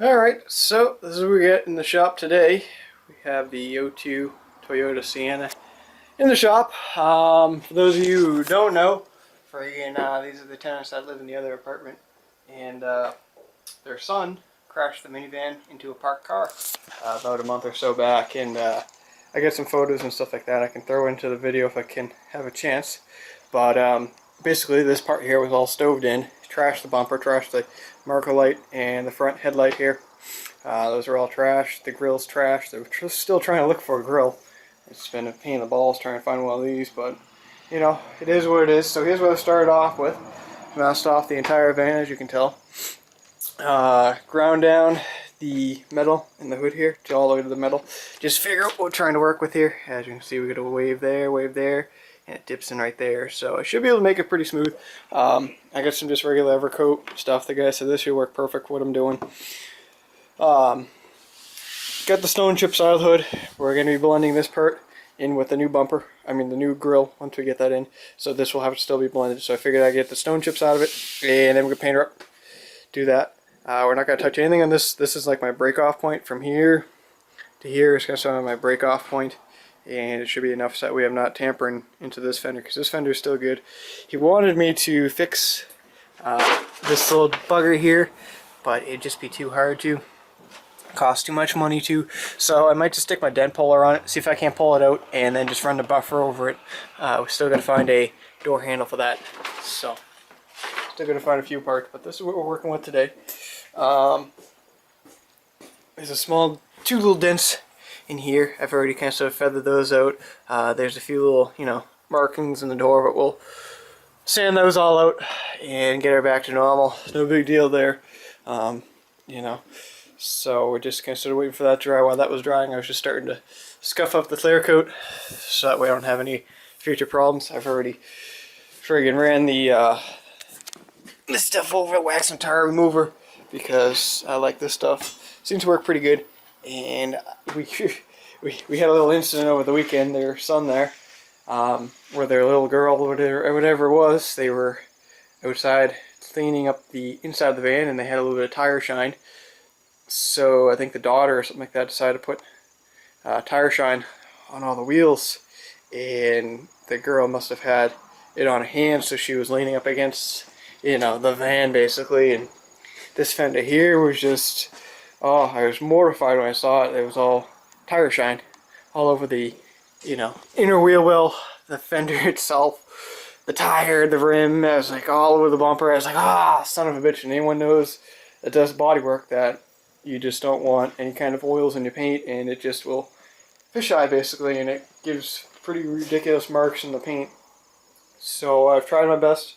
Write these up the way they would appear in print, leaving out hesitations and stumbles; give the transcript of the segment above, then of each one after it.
Alright, so this is what we get in the shop today. We have the O2 Toyota Sienna in the shop. For those of you who don't know, these are the tenants that live in the other apartment. And their son crashed the minivan into a parked car about a month or so back. And I got some photos and stuff like that I can throw into the video if I can have a chance. But basically this part here was all stoved in. Trashed the bumper, trashed the marker light and the front headlight here. Those are all trashed. The grill's trashed. They're still trying to look for a grill. It's been a pain in the balls trying to find one of these, but you know, it is what it is. So here's what I started off with. Moused off the entire van, as you can tell. Ground down the metal in the hood here, all the way to the metal. Just figure out what we're trying to work with here. As you can see, we got a wave there, and it dips in right there. So I should be able to make it pretty smooth. I got some just regular Evercoat stuff. The guy said this should work perfect for what I'm doing. Got the stone chips out of the hood. We're going to be blending this part in with the new bumper. I mean the new grill once we get that in. So this will have to still be blended. So I figured I'd get the stone chips out of it, and then we can paint her up. Do that. We're not going to touch anything on this. This is like my break off point from here to here. It's going to start my break off point, and it should be enough so that we have not tampering into this fender, because this fender is still good. He wanted me to fix this little bugger here, but it'd just be too hard to. Cost too much money to, so I might just stick my dent puller on it, see if I can't pull it out, and then just run the buffer over it. We still got to find a door handle for that, so still got to find a few parts, but this is what we're working with today. There's a small, two little dents in here. I've already kind of sort of feathered those out. There's a few little, markings in the door, but we'll sand those all out and get her back to normal. No big deal there, So we're just kind of sort of waiting for that to dry. While that was drying, I was just starting to scuff up the clear coat, so that way I don't have any future problems. I've already friggin' ran the this stuff over wax and tire remover, because I like this stuff. Seems to work pretty good. And we had a little incident over the weekend. Their son there, where their little girl or whatever it was, they were outside cleaning up the inside of the van, and they had a little bit of tire shine. So I think the daughter or something like that decided to put tire shine on all the wheels, and the girl must have had it on her hand, so she was leaning up against the van basically, and this fender here was just, oh, I was mortified when I saw it. It was all tire shine all over the inner wheel well, the fender itself, the tire, the rim. I was like all over the bumper. I was like, son of a bitch. And anyone knows that does bodywork that you just don't want any kind of oils in your paint, and it just will fisheye basically, and it gives pretty ridiculous marks in the paint. So I've tried my best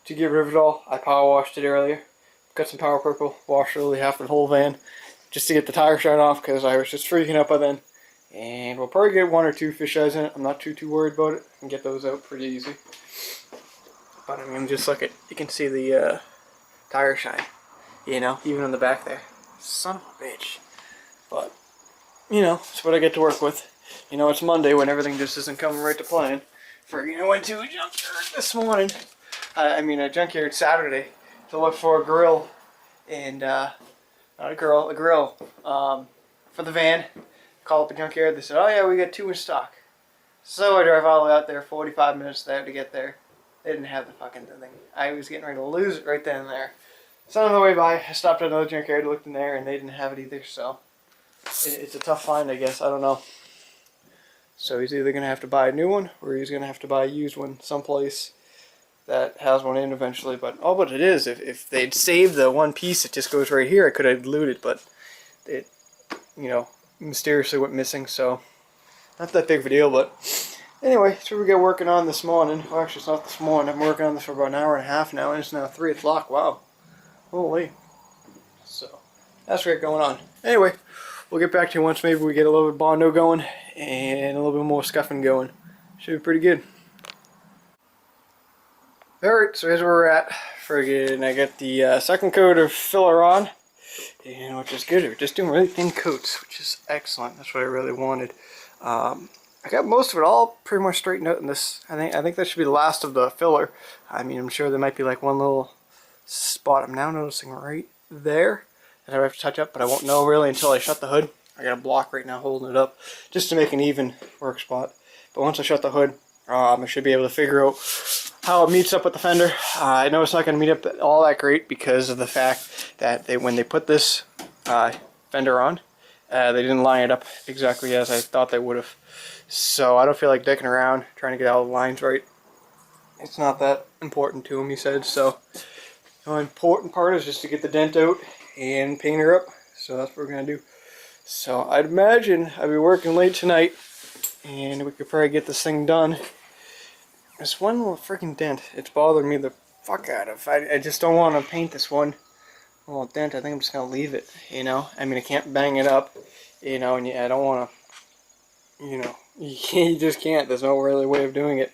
to get rid of it all. I power washed it earlier, got some power purple, washed really half the whole van just to get the tire shine off, because I was just freaking out by then. And we'll probably get one or two fisheyes in it. I'm not too worried about it. I can get those out pretty easy. But I mean, just look at, you can see the tire shine, even on the back there. Son of a bitch. But, it's what I get to work with. It's Monday when everything just isn't coming right to plan. I went to a junkyard this morning. A junkyard Saturday to look for a grill and, not a grill, for the van. Call up a junkyard. They said, oh yeah, we got 2 in stock. So I drive all the way out there, 45 minutes there to get there. They didn't have the fucking thing. I was getting ready to lose it right then and there. So on the way by, I stopped at another junkyard, looked in there, and they didn't have it either, so it's a tough find, I guess. I don't know. So he's either going to have to buy a new one, or he's going to have to buy a used one someplace that has one in eventually. But all but it is, if they'd saved the one piece that just goes right here, I could have glued it, but it, mysteriously went missing, so not that big of a deal. But anyway, that's what we got working on this morning. Well, actually, it's not this morning. I've been working on this for about an hour and a half now, and it's now 3 o'clock. Wow. Holy. So, that's what we got going on. Anyway, we'll get back to you once maybe we get a little bit of Bondo going and a little bit more scuffing going. Should be pretty good. Alright, so here's where we're at. Friggin', I got the second coat of filler on, and which is good. We're just doing really thin coats, which is excellent. That's what I really wanted. I got most of it all pretty much straightened out in this. I think that should be the last of the filler. I'm sure there might be like one little spot I'm now noticing right there. that I have to touch up, but I won't know really until I shut the hood. I got a block right now holding it up just to make an even work spot. But once I shut the hood, I should be able to figure out how it meets up with the fender. I know it's not going to meet up all that great because of the fact that when they put this fender on, they didn't line it up exactly as I thought they would have. So I don't feel like dicking around trying to get all the lines right. It's not that important to him, he said. So the important part is just to get the dent out and paint her up. So that's what we're going to do. So I'd imagine I'd be working late tonight and we could probably get this thing done. There's one little freaking dent. It's bothering me the fuck out of. I just don't want to paint this one little dent. I think I'm just going to leave it, you know. I mean, I can't bang it up, you know, and I don't want to, you know, you just can't. There's no really way of doing it.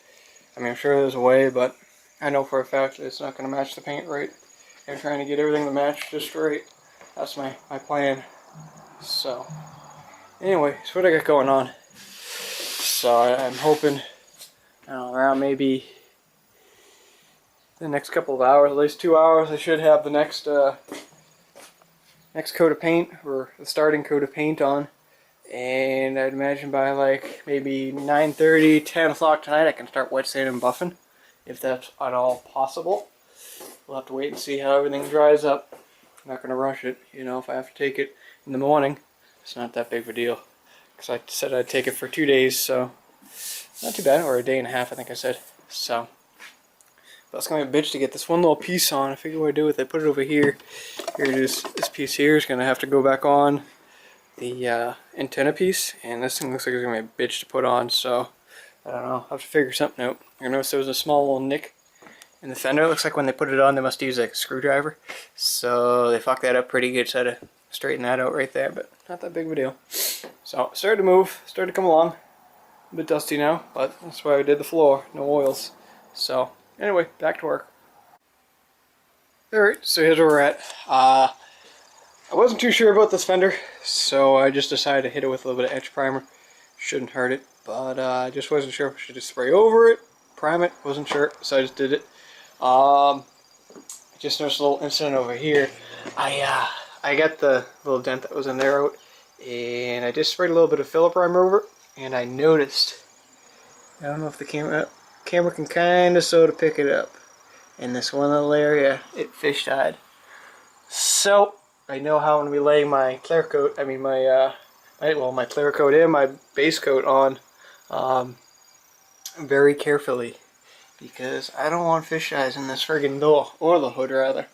I mean, I'm sure there's a way, but I know for a fact that it's not going to match the paint right. I'm trying to get everything to match just right. That's my plan. So, anyway, that's what I got going on. So I'm hoping, I don't know, around maybe the next couple of hours, at least 2 hours, I should have the next coat of paint, or the starting coat of paint on. And I'd imagine by like maybe 9:30, 10 o'clock tonight, I can start wet sanding and buffing, if that's at all possible. We'll have to wait and see how everything dries up. I'm not going to rush it, you know. If I have to take it in the morning, it's not that big of a deal. Because I said I'd take it for 2 days, so not too bad, or a day and a half, I think I said. So, but it's going to be a bitch to get this one little piece on. I figure what I do with it, put it over here. Here it is. This piece here is going to have to go back on the antenna piece, and this thing looks like it's going to be a bitch to put on, so I don't know. I'll have to figure something out. I noticed there was a small little nick in the fender. It looks like when they put it on, they must use like a screwdriver. So they fucked that up pretty good, so I had to straighten that out right there, but not that big of a deal. So started to move, started to come along. A bit dusty now, but that's why I did the floor, no oils. So anyway, back to work. Alright, so here's where we're at. I wasn't too sure about this fender, so I just decided to hit it with a little bit of etch primer. Shouldn't hurt it, but I just wasn't sure if I should just spray over it, prime it, wasn't sure, so I just did it. Just noticed a little incident over here. I got the little dent that was in there out, and I just sprayed a little bit of filler primer over it, and I noticed, I don't know if the camera can kind of sort of pick it up, in this one little area, it fish-eyed. So, I know how I'm going to be laying my clear coat, I mean my clear coat and my base coat on very carefully, because I don't want fish eyes in this friggin' door, or the hood rather.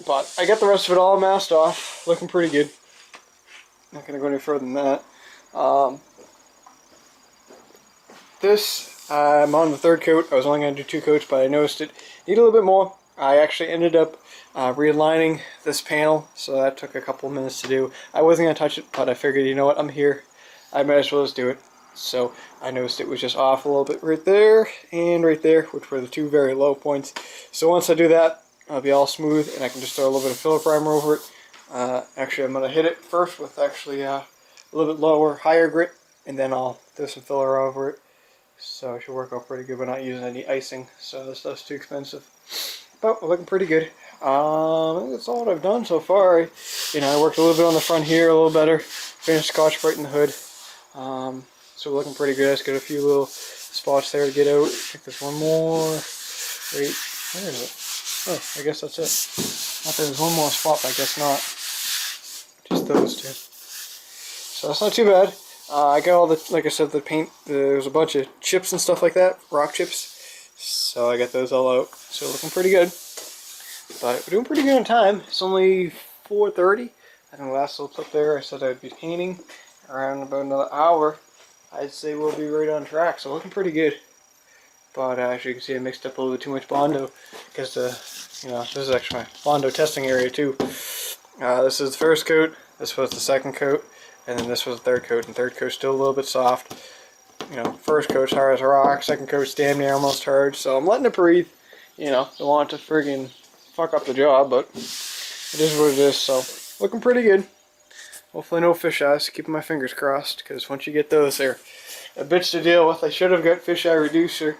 But I got the rest of it all masked off, looking pretty good. Not going to go any further than that. I'm on the third coat. I was only going to do 2 coats, but I noticed it needed a little bit more. I actually ended up realigning this panel, so that took a couple minutes to do. I wasn't going to touch it, but I figured, you know what, I'm here. I might as well just do it. So I noticed it was just off a little bit right there and right there, which were the 2 very low points. So once I do that, I'll be all smooth, and I can just throw a little bit of filler primer over it. Actually, I'm going to hit it first with actually a little bit lower, higher grit, and then I'll do some filler over it. So it should work out pretty good. We're not using any icing, so this stuff's too expensive. But we're looking pretty good. I think that's all that I've done so far. I worked a little bit on the front here, a little better. Finished Scotch-Brite in the hood. So we're looking pretty good. I just got a few little spots there to get out. I think there's one more. Wait, where is it? Oh, I guess that's it. I thought there was one more spot, but I guess not. Just those 2. So that's not too bad. I got all the, like I said, the paint. There was a bunch of chips and stuff like that, rock chips. So I got those all out. So looking pretty good. But we're doing pretty good on time. It's only 4:30. I think the last little clip there, I said I'd be painting around about another hour. I'd say we'll be right on track. So looking pretty good. But as you can see, I mixed up a little bit too much Bondo, because this is actually my Bondo testing area too. This is the first coat, this was the second coat, and then this was the third coat. And third coat's still a little bit soft. First coat's hard as a rock, second coat's damn near almost hard. So I'm letting it breathe. Don't want it to friggin' fuck up the job, but it is what it is. So looking pretty good. Hopefully no fish eyes. Keeping my fingers crossed, because once you get those, they're a bitch to deal with. I should have got fish eye reducer,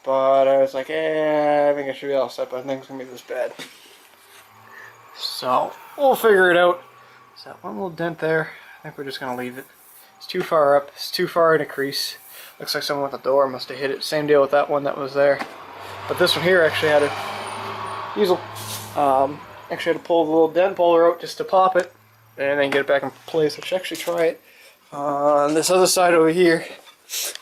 but I was like, I think I should be all set, but I think it's going to be this bad. So we'll figure it out. So that one little dent there, I think we're just going to leave it. It's too far up, it's too far in a crease. Looks like someone with the door must have hit it. Same deal with that one that was there. But this one here actually had a easel. Actually had to pull the little dent puller out just to pop it and then get it back in place. I should actually try it on this other side over here.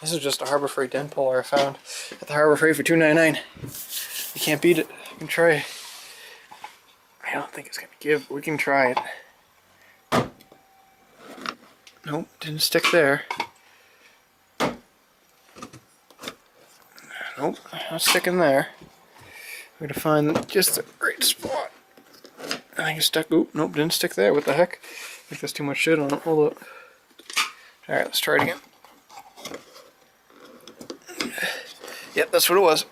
This is just a Harbor Freight dent puller I found at the Harbor Freight for $2.99. You can't beat it. You can try it. I don't think it's gonna give, but we can try it. Nope, didn't stick there. Nope, not sticking there. We're gonna find just the right spot. I think it's stuck. Oop, nope, didn't stick there. What the heck? I think there's too much shit on it. Hold up. Alright, let's try it again. Yep, that's what it was.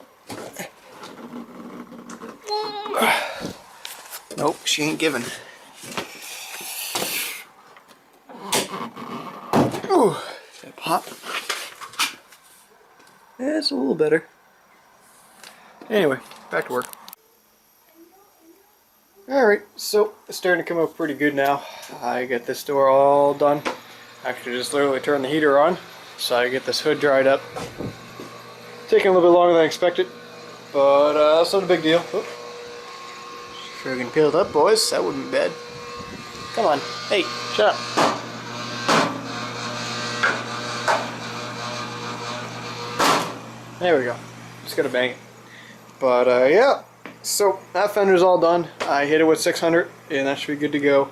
Nope, she ain't giving. Ooh, that pop. Yeah, it's a little better. Anyway, back to work. Alright, so it's starting to come up pretty good now. I got this door all done. Actually just literally turned the heater on, so I get this hood dried up. Taking a little bit longer than I expected, but that's not a big deal. Oop. Friggin' peeled up, boys. That wouldn't be bad. Come on. Hey, shut up. There we go. Just gotta bang it. But yeah. So that fender's all done. I hit it with 600 and that should be good to go.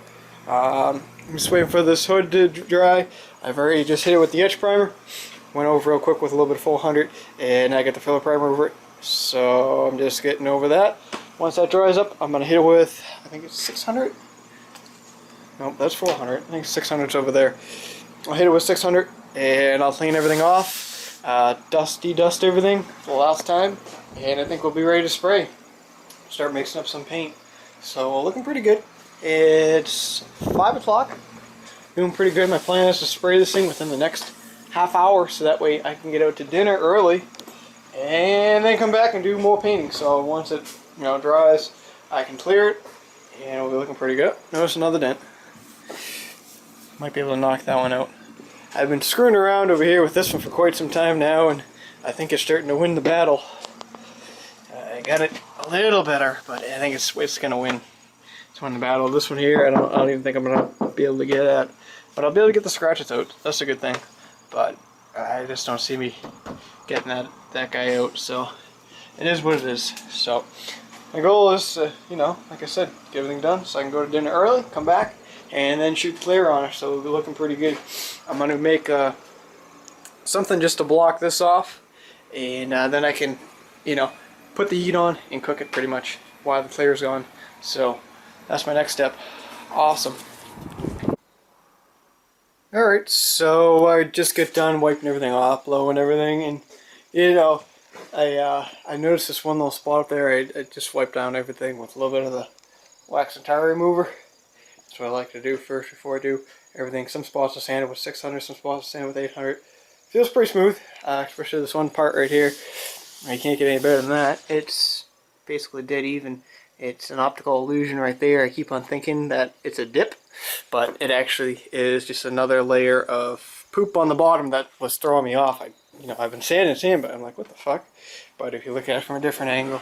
I'm just waiting for this hood to dry. I've already just hit it with the etch primer. Went over real quick with a little bit of 400 and I got the filler primer over it. So I'm just getting over that. Once that dries up, I'm going to hit it with, I think it's 600. Nope, that's 400. I think 600's over there. I'll hit it with 600 and I'll clean everything off. Dust everything for the last time. And I think we'll be ready to spray. Start mixing up some paint. So looking pretty good. It's 5 o'clock. Doing pretty good. My plan is to spray this thing within the next half hour so that way I can get out to dinner early and then come back and do more painting. So once it dries, I can clear it and it'll be looking pretty good. Notice another dent. Might be able to knock that one out. I've been screwing around over here with this one for quite some time now and I think it's starting to win the battle. I got it a little better, but I think it's gonna win. It's win the battle. This one here, I don't even think I'm gonna be able to get at, but I'll be able to get the scratches out. That's a good thing. But I just don't see me getting that guy out. So it is what it is. So my goal is to, like I said, get everything done so I can go to dinner early, come back, and then shoot clear on it. So it'll be looking pretty good. I'm gonna make something just to block this off, and then I can, put the heat on and cook it pretty much while the clear's gone. So that's my next step. Awesome. Alright, so I just get done wiping everything off, blowing everything, and I noticed this one little spot up there. I just wiped down everything with a little bit of the wax and tire remover. That's what I like to do first before I do everything. Some spots are sanded with 600, some spots are sanded with 800. Feels pretty smooth, especially this one part right here. You can't get any better than that. It's basically dead even. It's an optical illusion right there. I keep on thinking that it's a dip, but it actually is just another layer of poop on the bottom that was throwing me off. I've been sanding, but I'm like, what the fuck? But if you look at it from a different angle,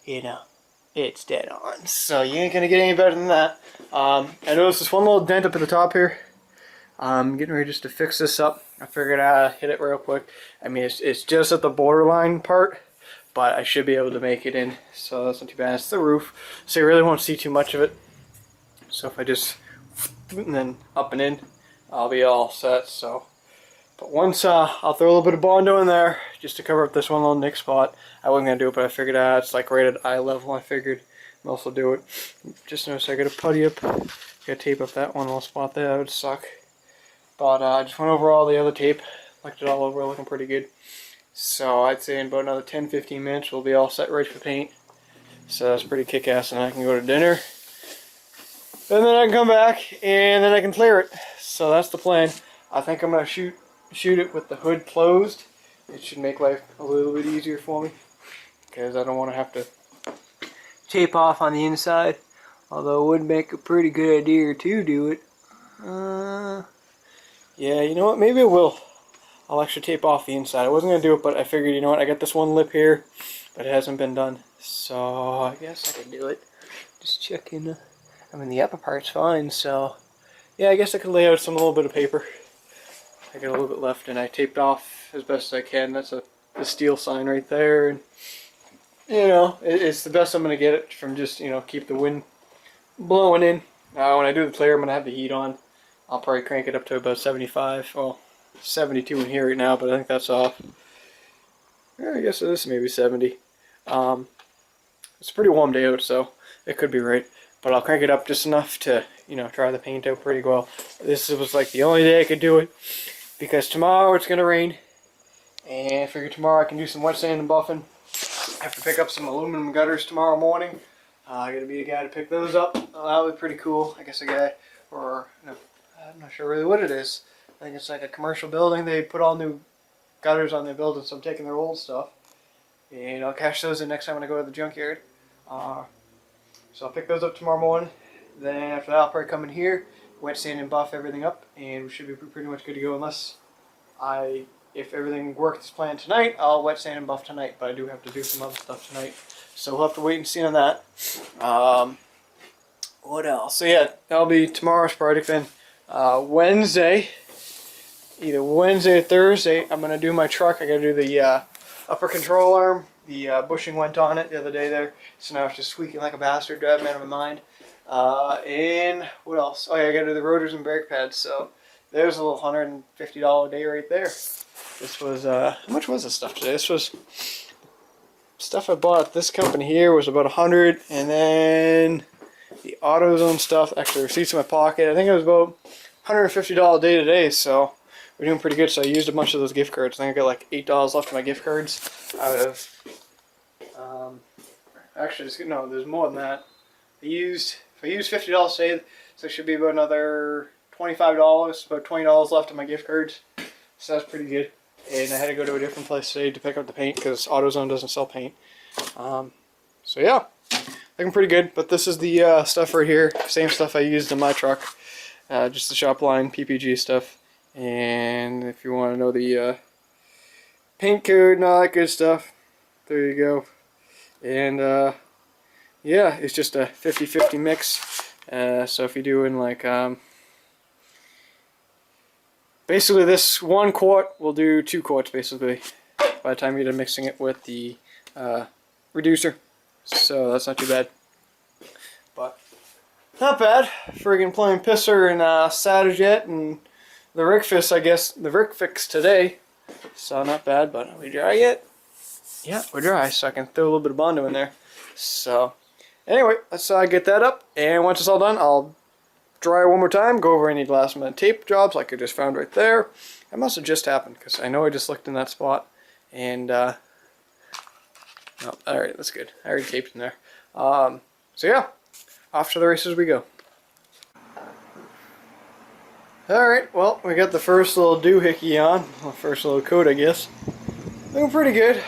it's dead on. So you ain't gonna get any better than that. I noticed this one little dent up at the top here. I'm getting ready just to fix this up. I figured I'd hit it real quick. I mean, it's just at the borderline part, but I should be able to make it in, so that's not too bad. It's the roof, so you really won't see too much of it. So if I just and then up and in, I'll be all set. So, but once I'll throw a little bit of Bondo in there just to cover up this one little nick spot. I wasn't gonna do it, but I figured it's like right at eye level. I figured I'll also do it. Just noticed I got a putty up. Got to tape up that one little spot there. That would suck. But I just went over all the other tape, looked it all over, looking pretty good. So I'd say in about another 10-15 minutes we'll be all set ready for paint. So that's pretty kick-ass, and I can go to dinner. And then I can come back and then I can clear it. So that's the plan. I think I'm gonna shoot it with the hood closed. It should make life a little bit easier for me because I don't want to have to tape off on the inside Although it would make a pretty good idea to do it. Yeah, you know what? Maybe I will. I'll actually tape off the inside. I wasn't going to do it, but I figured, you know what? I got this one lip here, but it hasn't been done. So I guess I can do it. Just checking. I mean, the upper part's fine, so yeah, I guess I could lay out some little bit of paper. I got a little bit left, and I taped off as best as I can. That's the steel sign right there, and you know, it's the best I'm going to get it from. Just, you know, keep the wind blowing in. When I do the clear, I'm going to have the heat on. I'll probably crank it up to about 75. Well, 72 in here right now, but I think that's off. Yeah, I guess it is maybe 70. It's a pretty warm day out, so it could be right. But I'll crank it up just enough to, you know, dry the paint out pretty well. This was like the only day I could do it, because tomorrow it's going to rain. And I figure tomorrow I can do some wet sand and buffing. I have to pick up some aluminum gutters tomorrow morning. I got to be a guy to pick those up. That would be pretty cool. I guess a guy, or no, I'm not sure really what it is. I think it's like a commercial building. They put all new gutters on their building, so I'm taking their old stuff. And I'll cash those in next time when I go to the junkyard. So I'll pick those up tomorrow morning. Then after that, I'll probably come in here, wet sand and buff everything up, and we should be pretty much good to go. Unless if everything works as planned tonight, I'll wet sand and buff tonight. But I do have to do some other stuff tonight, so we'll have to wait and see on that. What else? So yeah, that'll be tomorrow's project then. Wednesday, either Wednesday or Thursday, I'm gonna do my truck. I gotta do the upper control arm. The bushing went on it the other day there, so now it's just squeaking like a bastard, driving me out of my mind. And what else? Oh yeah, I gotta do the rotors and brake pads. So there's a little $150 day right there. This was how much was this stuff today? This was stuff I bought at this company here was about 100, and then the AutoZone stuff. Actually, receipts in my pocket. I think it was about $150 day today. So we're doing pretty good. So I used a bunch of those gift cards. I think I got like $8 left in my gift cards out of. Actually, no, there's more than that. If I used $50 today, so it should be about another $25, about $20 left in my gift cards. So that's pretty good. And I had to go to a different place today to pick up the paint because AutoZone doesn't sell paint. So yeah, looking pretty good. But this is the stuff right here. Same stuff I used in my truck. Just the shop line PPG stuff. And if you want to know the paint code and all that good stuff, there you go. And yeah, it's just a 50-50 mix. So if you're doing like basically this 1 quart will do 2 quarts basically by the time you're done mixing it with the reducer. So that's not too bad. But not bad. Friggin' playing pisser and Saturjet and the Rick Fix, I guess, the Rick Fix today. So not bad, but are we dry yet? Yeah, we're dry, so I can throw a little bit of Bondo in there. So anyway, let's get that up, and once it's all done, I'll dry it one more time, go over any last minute tape jobs like I just found right there. That must have just happened, because I know I just looked in that spot, and no, alright, that's good. I already taped in there. So yeah, off to the races we go. Alright, well, we got the first little doohickey on, the first little coat, I guess. Looking pretty good.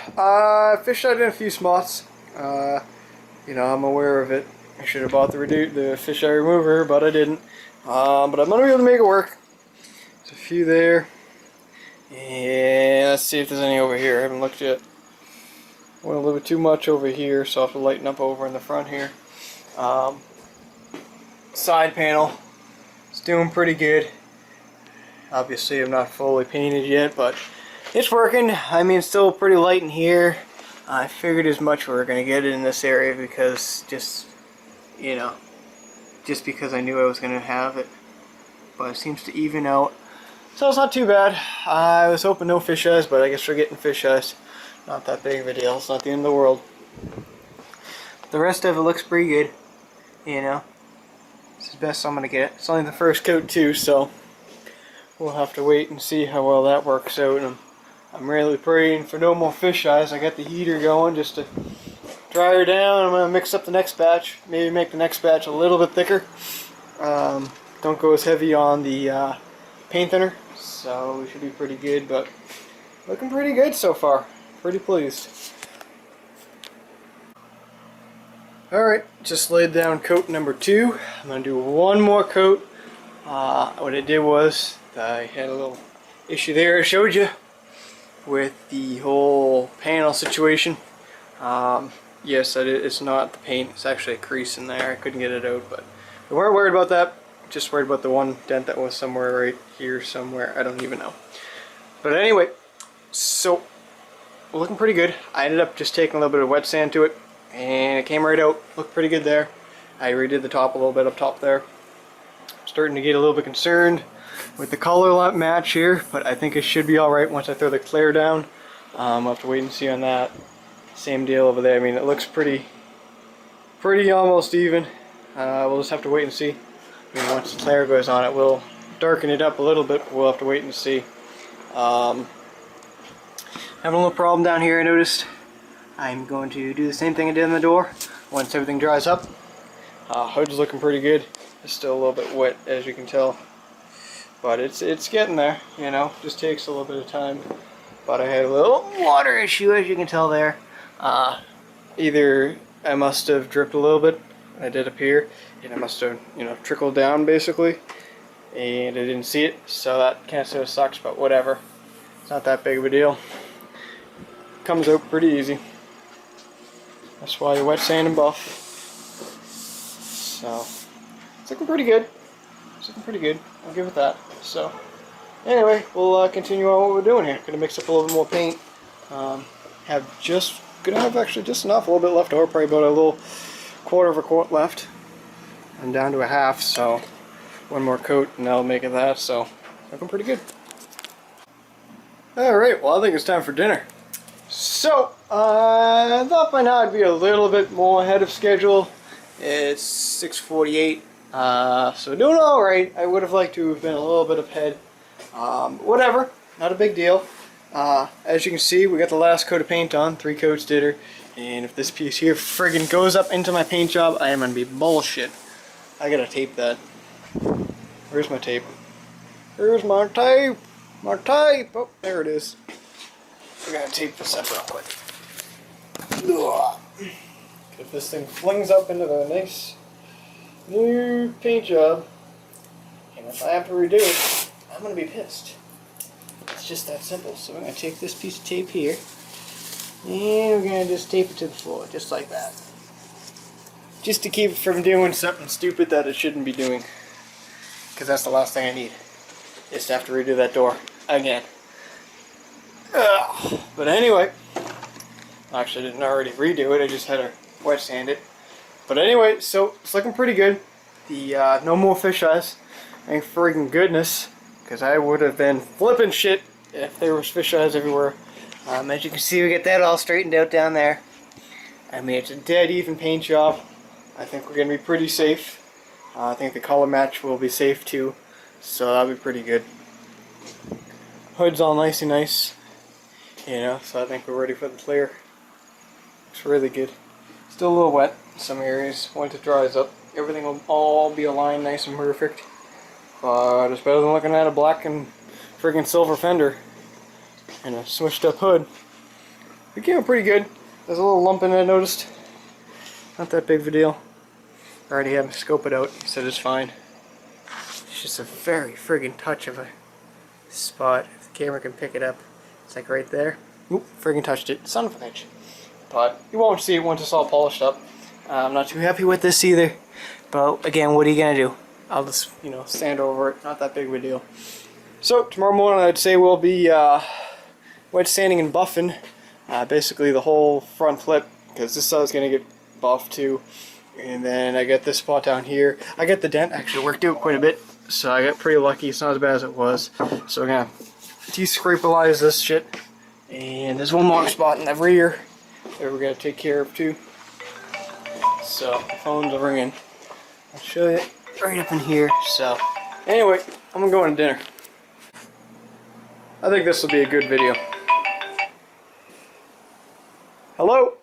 Fished out in a few spots. You know, I'm aware of it. I should have bought the fisheye remover, but I didn't. But I'm gonna be able to make it work. There's a few there. And let's see if there's any over here. I haven't looked yet. I went a little bit too much over here, so I'll have to lighten up over in the front here. Side panel. It's doing pretty good. Obviously, I'm not fully painted yet, but it's working. I mean, it's still pretty light in here. I figured as much we were going to get it in this area because just, you know, just because I knew I was going to have it. But it seems to even out. So it's not too bad. I was hoping no fish eyes, but I guess we're getting fish eyes. Not that big of a deal. It's not the end of the world. The rest of it looks pretty good. You know, it's the best I'm going to get. It's only the first coat too, so we'll have to wait and see how well that works out. And I'm really praying for no more fish eyes. I got the heater going just to dry her down. I'm going to mix up the next batch. Maybe make the next batch a little bit thicker. Don't go as heavy on the paint thinner. So we should be pretty good. But looking pretty good so far. Pretty pleased. Alright, just laid down coat number 2. I'm going to do one more coat. What I did was, I had a little issue there I showed you with the whole panel situation. Yes, it's not the paint, it's actually a crease in there. I couldn't get it out, but we weren't worried about that. Just worried about the one dent that was somewhere right here somewhere. I don't even know. But anyway, so looking pretty good. I ended up just taking a little bit of wet sand to it, and it came right out. Looked pretty good there. I redid the top a little bit up top there. Starting to get a little bit concerned with the color match here, but I think it should be alright once I throw the clear down. I'll have to wait and see on that. Same deal over there. I mean, it looks pretty almost even. We'll just have to wait and see. I mean, once the clear goes on, it will darken it up a little bit, but we'll have to wait and see. Having a little problem down here, I noticed. I'm going to do the same thing I did on the door once everything dries up. Hood's looking pretty good. It's still a little bit wet, as you can tell, but it's getting there, you know. Just takes a little bit of time. But I had a little water issue, as you can tell there. Either I must have dripped a little bit, I did up here, and I must have, you know, trickled down basically, and I didn't see it, so that kind of sucks, but whatever. It's not that big of a deal. Comes out pretty easy. That's why you wet sand and buff. So it's looking pretty good. It's looking pretty good. I'll give it that. So anyway, we'll continue on what we're doing here. Gonna mix up a little bit more paint. Gonna have actually just enough, a little bit left over, probably about a little quarter of a quart left. I'm down to a half, so one more coat and that'll make it that. So looking pretty good. Alright, well, I think it's time for dinner. So, I thought by now I'd be a little bit more ahead of schedule. It's 6:48, so doing alright. I would have liked to have been a little bit ahead. Whatever, not a big deal. As you can see, we got the last coat of paint on, 3 coats did her. And if this piece here friggin' goes up into my paint job, I am gonna be bullshit. I gotta tape that. Where's my tape? Here's my tape! My tape! Oh, there it is. I gotta tape this up real quick. If this thing flings up into the nice new paint job, and if I have to redo it, I'm gonna be pissed. It's just that simple. So I'm gonna take this piece of tape here, and we're gonna just tape it to the floor, just like that. Just to keep it from doing something stupid that it shouldn't be doing. Because that's the last thing I need, is to have to redo that door again. But anyway, actually I didn't already redo it, I just had to wet sand it. But anyway, so it's looking pretty good. The no more fish eyes. Thank friggin' goodness, because I would have been flipping shit if there was fish eyes everywhere. As you can see, we get that all straightened out down there. I mean, it's a dead even paint job. I think we're gonna be pretty safe. I think the color match will be safe too, so that'll be pretty good. Hood's all nicey nice. You know, so I think we're ready for the clear. Looks really good. Still a little wet in some areas. Once it dries up, everything will all be aligned nice and perfect. But it's better than looking at a black and friggin' silver fender and a switched up hood. It came out pretty good. There's a little lump in it I noticed. Not that big of a deal. I already had him scope it out. He said it's fine. It's just a very friggin' touch of a spot. If the camera can pick it up. It's like right there. Oop, friggin' touched it. Son of a bitch. But you won't see it once it's all polished up. I'm not too happy with this either. But again, what are you gonna do? I'll just, you know, sand over it. Not that big of a deal. So tomorrow morning I'd say we'll be wet sanding and buffing basically the whole front flip, because this side's gonna get buffed too. And then I got this spot down here. I got the dent actually worked out quite a bit, so I got pretty lucky. It's not as bad as it was. So we're gonna de-scrapalize this shit. And there's one more spot in the rear that we're gonna take care of too. So the phone's ringing. I'll show you right up in here. So anyway, I'm gonna go on to dinner. I think this will be a good video. Hello?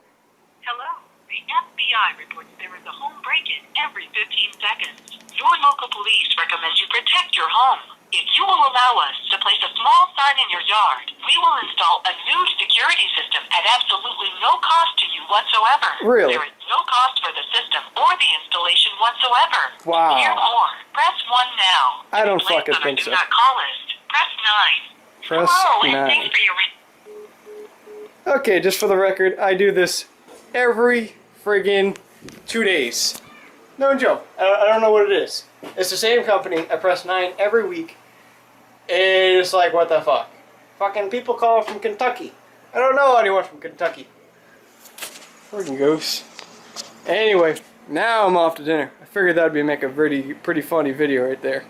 Hello. The FBI reports there is a home break-in every 15 seconds. Your local police recommend you protect your home. If you will allow us to place a small sign in your yard, we will install a new security system at absolutely no cost to you whatsoever. Really? There is no cost for the system or the installation whatsoever. Wow. To hear more, press 1 now. I don't To be placed fucking on our think do so. not call list, press 9. Press Hello, and 9. thanks for your Okay, just for the record, I do this every friggin' 2 days. No joke. I don't know what it is. It's the same company. I press 9 every week. And it's like, what the fuck? Fucking people call from Kentucky. I don't know anyone from Kentucky. Friggin' goose. Anyway, now I'm off to dinner. I figured that'd make a pretty funny video right there.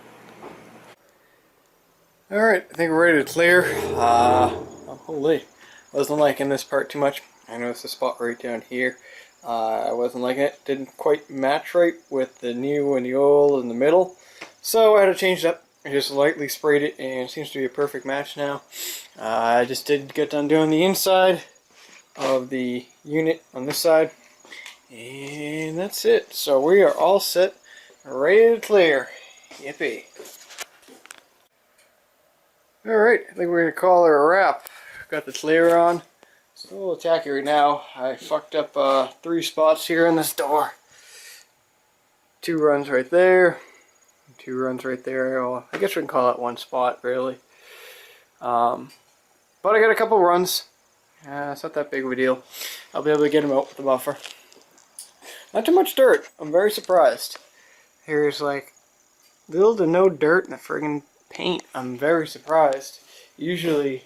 Alright, I think we're ready to clear. Oh, holy. Wasn't liking this part too much. I noticed the spot right down here. I wasn't liking it. Didn't quite match right with the new and the old in the middle. So I had to change it up. I just lightly sprayed it and it seems to be a perfect match now. I just did get done doing the inside of the unit on this side. And that's it. So we are all set, ready to clear. Yippee. Alright, I think we're going to call her a wrap. Got the clear on. It's a little tacky right now. I fucked up 3 spots here in this door. 2 runs right there. 2 runs right there. Well, I guess we can call it 1 spot, really. But I got a couple runs. It's not that big of a deal. I'll be able to get them out with the buffer. Not too much dirt. I'm very surprised. Here's like little to no dirt in the friggin' paint. I'm very surprised. Usually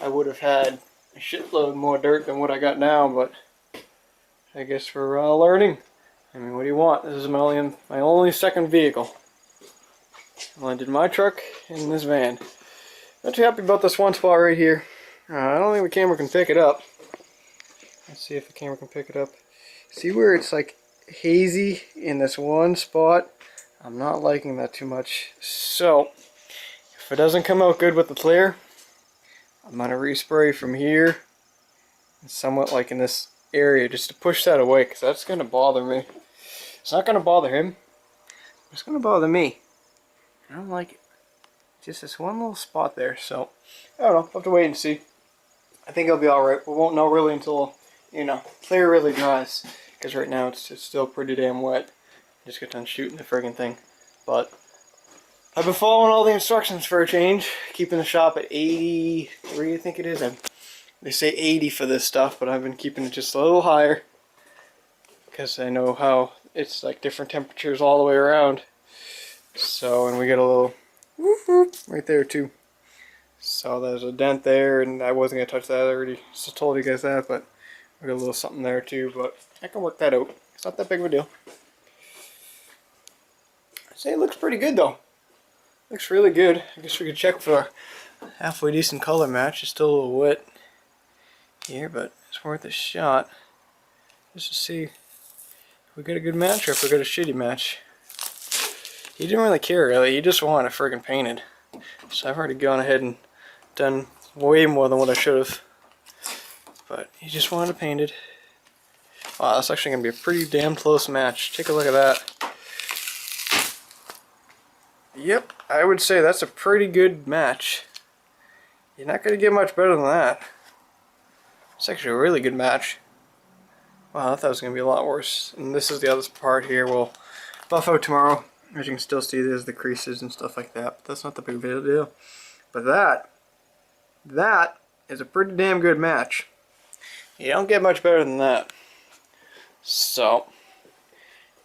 I would have had a shitload more dirt than what I got now, but I guess we're learning. I mean, what do you want? This is my only second vehicle. Well, I did my truck and this van. Not too happy about this one spot right here. I don't think the camera can pick it up. Let's see if the camera can pick it up. See where it's like hazy in this one spot? I'm not liking that too much. So, if it doesn't come out good with the clear, I'm going to respray from here and somewhat like in this area just to push that away because that's going to bother me. It's not going to bother him. It's going to bother me. I don't like it. Just this one little spot there. So, I don't know. I'll have to wait and see. I think it'll be alright. We won't know really until, you know, clear really dries. Because right now it's still pretty damn wet. Just got done shooting the friggin' thing. But I've been following all the instructions for a change. Keeping the shop at 83, I think it is. They say 80 for this stuff, but I've been keeping it just a little higher. Because I know how it's like different temperatures all the way around. So, and we get a little whoop whoop right there too. So there's a dent there, and I wasn't going to touch that. I already just told you guys that, but we got a little something there too, but I can work that out. It's not that big of a deal. I'd say it looks pretty good though. Looks really good. I guess we could check for a halfway decent color match. It's still a little wet here, but it's worth a shot. Just to see if we got a good match or if we got a shitty match. He didn't really care really, he just wanted it friggin' painted. So I've already gone ahead and done way more than what I should have. But he just wanted it painted. Wow, that's actually going to be a pretty damn close match. Take a look at that. Yep, I would say that's a pretty good match. You're not going to get much better than that. It's actually a really good match. Wow, I thought it was going to be a lot worse. And this is the other part here. We'll buff out tomorrow. As you can still see, there's the creases and stuff like that. But that's not the big deal. But that is a pretty damn good match. You don't get much better than that. So,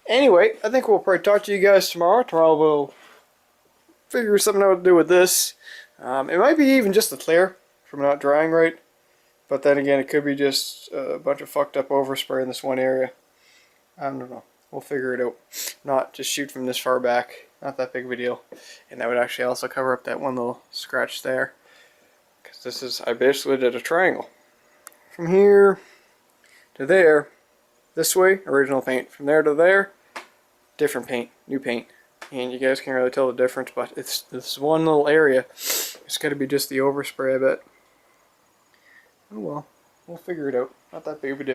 anyway, I think we'll probably talk to you guys tomorrow. Tomorrow we'll figure something out to do with this. It might be even just the clear from not drying right. But then again, it could be just a bunch of fucked up overspray in this one area. I don't know. We'll figure it out. Not just shoot from this far back. Not that big of a deal. And that would actually also cover up that one little scratch there. Because this is, I basically did a triangle. From here to there, this way, original paint. From there to there, different paint, new paint. And you guys can't really tell the difference, but it's this one little area. It's got to be just the overspray, I bet. Oh well, we'll figure it out. Not that big of a deal.